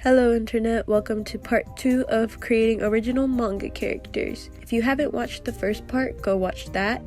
Hello Internet, welcome to part 2 of creating original manga characters. If you haven't watched the first part, go watch that,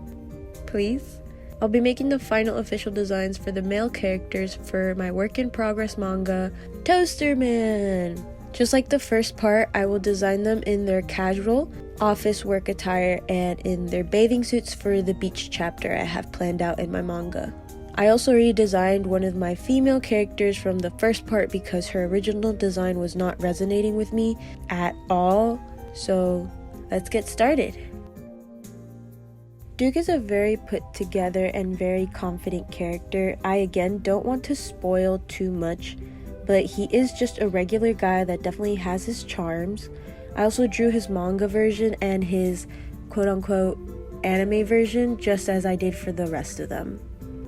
please. I'll be making the final official designs for the male characters for my work in progress manga, Toaster Man. Just like the first part, I will design them in their casual, office work attire and in their bathing suits for the beach chapter I have planned out in my manga. I also redesigned one of my female characters from the first part because her original design was not resonating with me at all, so let's get started. Duke is a very put together and very confident character. I again don't want to spoil too much, but he is just a regular guy that definitely has his charms. I also drew his manga version and his quote-unquote anime version just as I did for the rest of them.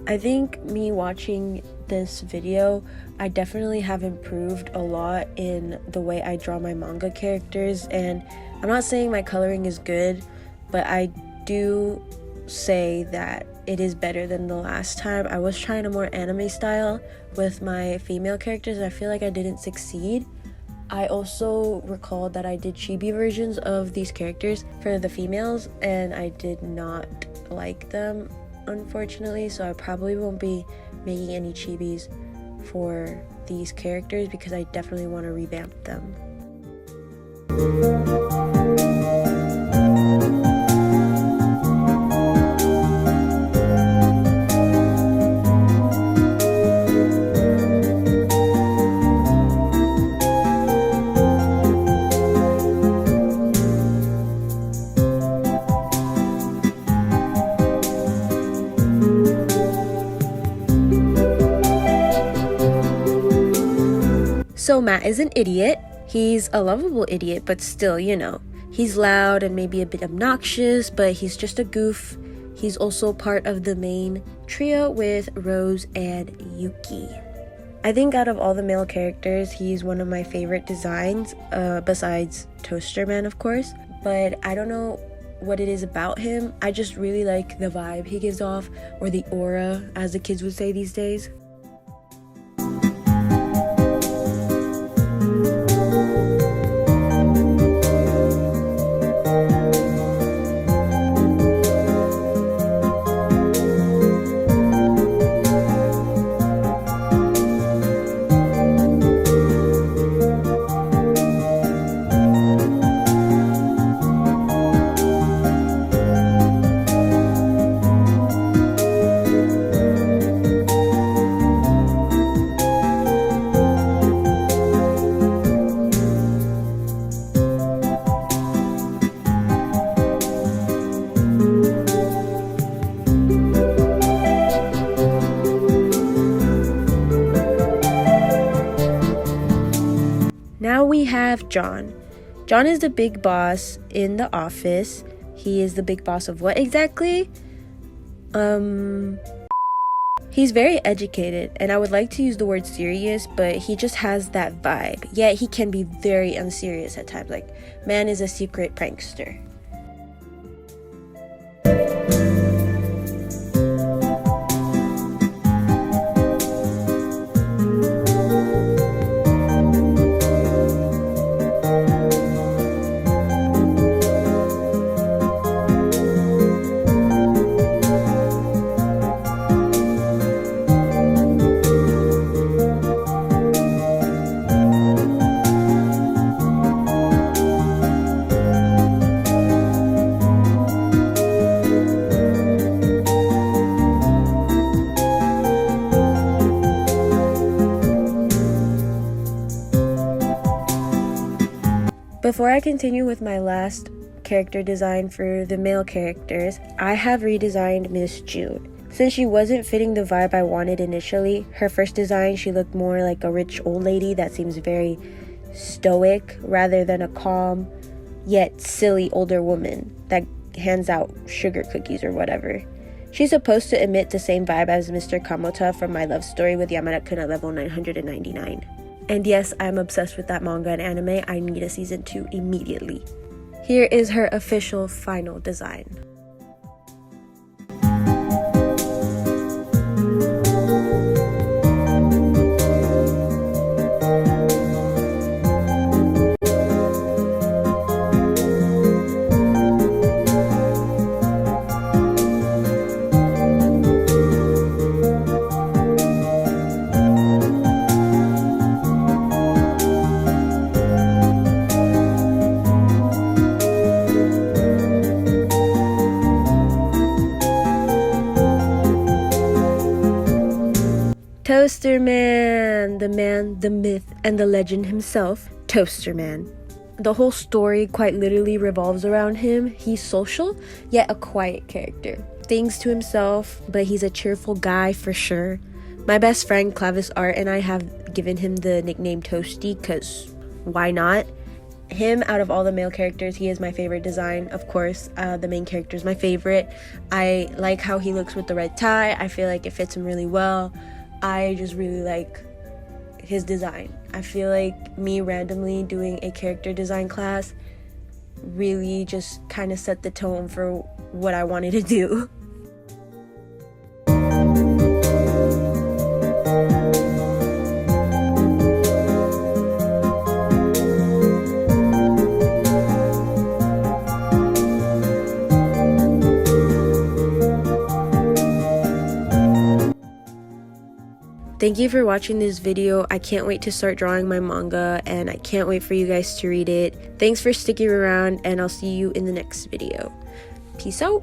I think me watching this video, I definitely have improved a lot in the way I draw my manga characters, and I'm not saying my coloring is good, but I do say that it is better than the last time. I was trying a more anime style with my female characters and I feel like I didn't succeed. I also recalled that I did chibi versions of these characters for the females and I did not like them, unfortunately, so I probably won't be making any chibis for these characters because I definitely want to revamp them. So Matt is an idiot. He's a lovable idiot, but still, you know, he's loud and maybe a bit obnoxious, but he's just a goof. He's also part of the main trio with Rose and Yuki. I think out of all the male characters, he's one of my favorite designs, besides Toaster Man, of course. But I don't know what it is about him. I just really like the vibe he gives off, or the aura, as the kids would say these days. Now we have John. John is the big boss in the office. He is the big boss of what exactly? He's very educated, and I would like to use the word serious, but he just has that vibe. Yet he can be very unserious at times, like, man is a secret prankster. Before I continue with my last character design for the male characters, I have redesigned Miss June. Since she wasn't fitting the vibe I wanted initially, her first design she looked more like a rich old lady that seems very stoic rather than a calm yet silly older woman that hands out sugar cookies or whatever. She's supposed to emit the same vibe as Mr. Kamota from My Love Story with Yamada-kun at level 999. And yes, I'm obsessed with that manga and anime. I need a season 2 immediately. Here is her official final design. Toaster Man, the myth, and the legend himself, Toaster Man. The whole story quite literally revolves around him. He's social, yet a quiet character. Things to himself, but he's a cheerful guy for sure. My best friend Clavis Art and I have given him the nickname Toasty because why not? Him, out of all the male characters, he is my favorite design. Of course, the main character is my favorite. I like how he looks with the red tie. I feel like it fits him really well. I just really like his design. I feel like me randomly doing a character design class really just kind of set the tone for what I wanted to do. Thank you for watching this video. I can't wait to start drawing my manga, and I can't wait for you guys to read it. Thanks for sticking around, and I'll see you in the next video. Peace out.